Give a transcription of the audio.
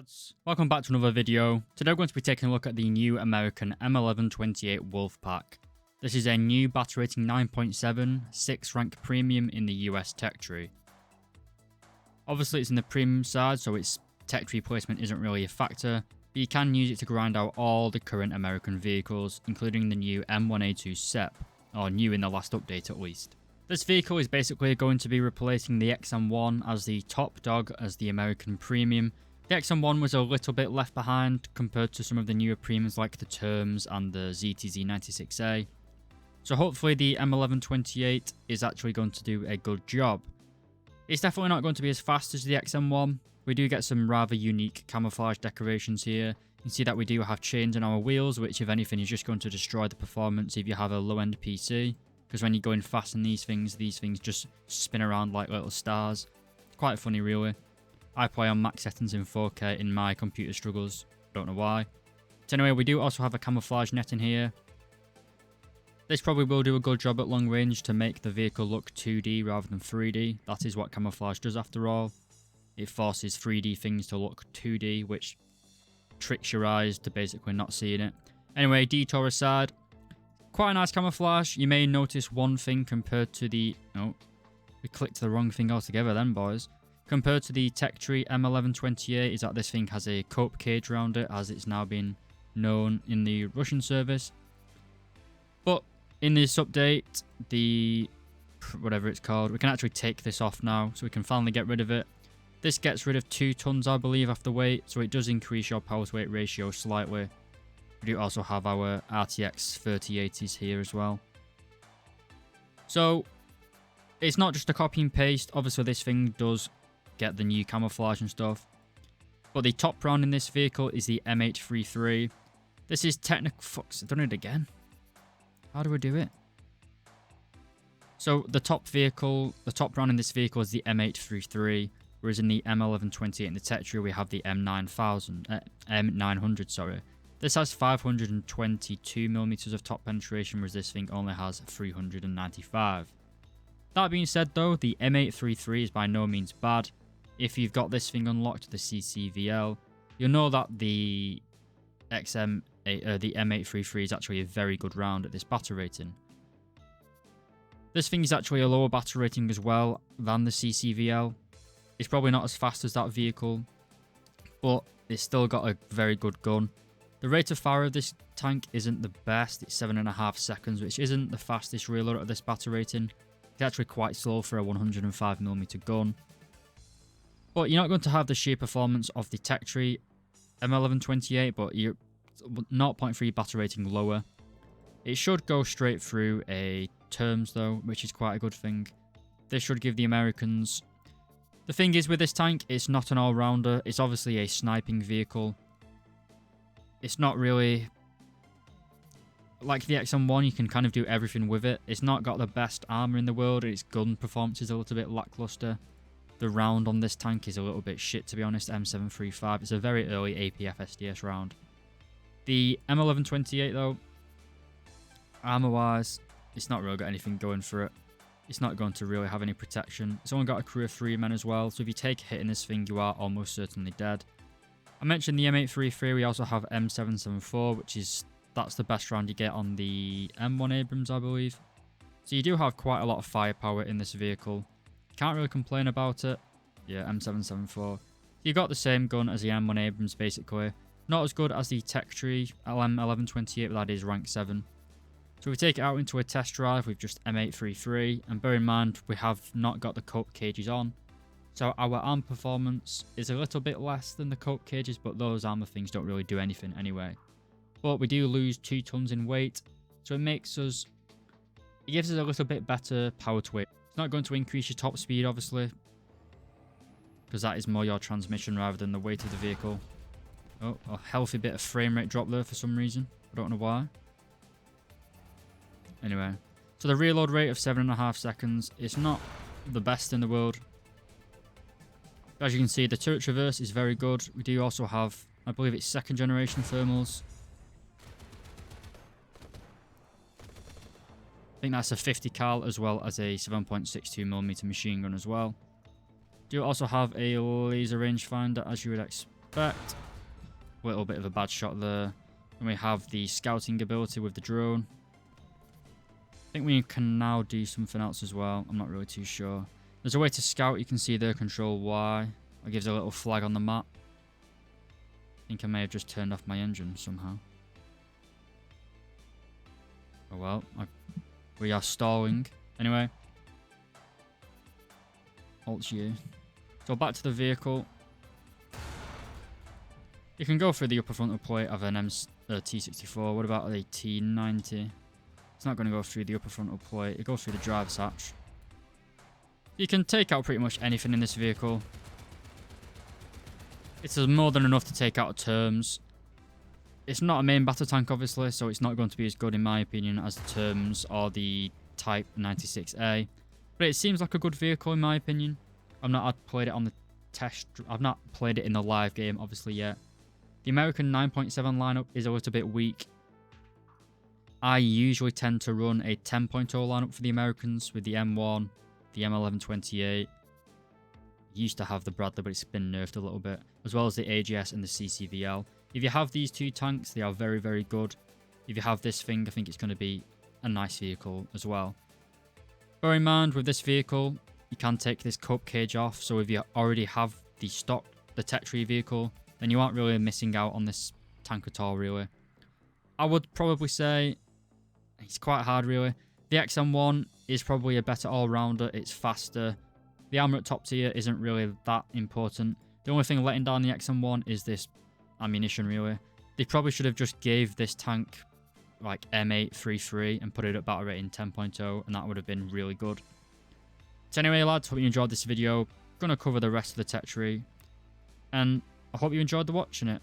Lads, welcome back to another video. Today we're going to be taking a look at the new American M1128 Wolfpack. This is a new battle rating 9.7, 6th rank premium in the US tech tree. Obviously it's in the premium side, so its tech tree placement isn't really a factor, but you can use it to grind out all the current American vehicles, including the new M1A2 SEP, or new in the last update at least. This vehicle is basically going to be replacing the XM1 as the top dog as the American premium. The XM1 was a little bit left behind compared to some of the newer premiums like the Terms and the ZTZ96A. So hopefully the M1128 is actually going to do a good job. It's definitely not going to be as fast as the XM1. We do get some rather unique camouflage decorations here. You can see that we do have chains on our wheels, which if anything is just going to destroy the performance if you have a low-end PC. Because when you're going fast in these things just spin around like little stars. It's quite funny really. I play on max settings in 4K in my computer struggles. Don't know why. So anyway, we do also have a camouflage net in here. This probably will do a good job at long range to make the vehicle look 2D rather than 3D. That is what camouflage does after all. It forces 3D things to look 2D, which tricks your eyes to basically not seeing it. Anyway, detour aside. Quite a nice camouflage. You may notice one thing compared to the... Oh, we clicked the wrong thing altogether then, boys. Compared to the tech tree M1128 is that this thing has a cope cage around it, as it's now been known in the Russian service. But in this update, the... whatever it's called, we can actually take this off now, so we can finally get rid of it. This gets rid of 2 tons, I believe, after weight, so it does increase your power to weight ratio slightly. We do also have our RTX 3080s here as well. So, it's not just a copy and paste. Obviously, this thing does get the new camouflage and stuff. But the top round in this vehicle is the M833. This is technical... Fucks, I've done it again. How do we do it? So, the top round in this vehicle is the M833. Whereas in the M1128 in the tech tree, we have the M900, sorry. This has 522mm of top penetration, whereas this thing only has 395. That being said though, the M833 is by no means bad. If you've got this thing unlocked, the CCVL, you'll know that the M833 is actually a very good round at this battle rating. This thing is actually a lower battle rating as well than the CCVL. It's probably not as fast as that vehicle, but it's still got a very good gun. The rate of fire of this tank isn't the best, it's 7.5 seconds, which isn't the fastest reload at this battle rating. It's actually quite slow for a 105mm gun. But you're not going to have the sheer performance of the tech tree M1128, but you're 0.3 battle rating lower. It should go straight through a Terms though, which is quite a good thing. This should give the Americans... The thing is with this tank, it's not an all-rounder, it's obviously a sniping vehicle. It's not really... Like the XM1, you can kind of do everything with it. It's not got the best armor in the world, its gun performance is a little bit lackluster. The round on this tank is a little bit shit, to be honest, M735. It's a very early APF SDS round. The M1128 though, armor-wise, it's not really got anything going for it. It's not going to really have any protection. It's only got a crew of 3 men as well, so if you take a hit in this thing, you are almost certainly dead. I mentioned the M833, we also have M774, that's the best round you get on the M1 Abrams, I believe. So you do have quite a lot of firepower in this vehicle. Can't really complain about it. Yeah, M774. You got the same gun as the M1 Abrams, basically. Not as good as the tech tree M1128, but that is rank 7. So we take it out into a test drive with just M833, and bear in mind, we have not got the cope cages on. So our armor performance is a little bit less than the cope cages, but those armor things don't really do anything anyway. But we do lose 2 tons in weight, so it gives us a little bit better power to weight. It's not going to increase your top speed, obviously, because that is more your transmission rather than the weight of the vehicle. Oh, a healthy bit of frame rate drop there for some reason. I don't know why. Anyway, so the reload rate of 7.5 seconds is not the best in the world. As you can see, the turret traverse is very good. We do also have, I believe it's 2nd generation thermals. I think that's a 50 cal as well as a 7.62mm machine gun as well. Do also have a laser rangefinder, as you would expect. A little bit of a bad shot there. And we have the scouting ability with the drone. I think we can now do something else as well. I'm not really too sure. There's a way to scout. You can see there, control Y. It gives a little flag on the map. I think I may have just turned off my engine somehow. Oh well, we are stalling. Anyway. Alt U. So back to the vehicle. You can go through the upper frontal plate of an T64. What about a T90? It's not going to go through the upper frontal plate. It goes through the driver's hatch. You can take out pretty much anything in this vehicle. It's more than enough to take out terms. It's not a main battle tank, obviously, so it's not going to be as good, in my opinion, as the terms or the Type 96A. But it seems like a good vehicle, in my opinion. I've not played it on the test. I've not played it in the live game, obviously, yet. The American 9.7 lineup is a little bit weak. I usually tend to run a 10.0 lineup for the Americans with the M1, the M1128. Used to have the Bradley, but it's been nerfed a little bit, as well as the AGS and the CCVL. If you have these two tanks, they are very, very good. If you have this thing, I think it's going to be a nice vehicle as well. Bear in mind, with this vehicle, you can take this cope cage off, so if you already have the stock, the tech tree vehicle, then you aren't really missing out on this tank at all, really. I would probably say it's quite hard, really. The XM1 is probably a better all-rounder. It's faster. The armor at top tier isn't really that important. The only thing letting down the XM1 is this ammunition, really. They probably should have just gave this tank like M833 and put it at battle rating 10.0, and that would have been really good. So anyway, lads, hope you enjoyed this video. Gonna cover the rest of the tech tree, and I hope you enjoyed watching it.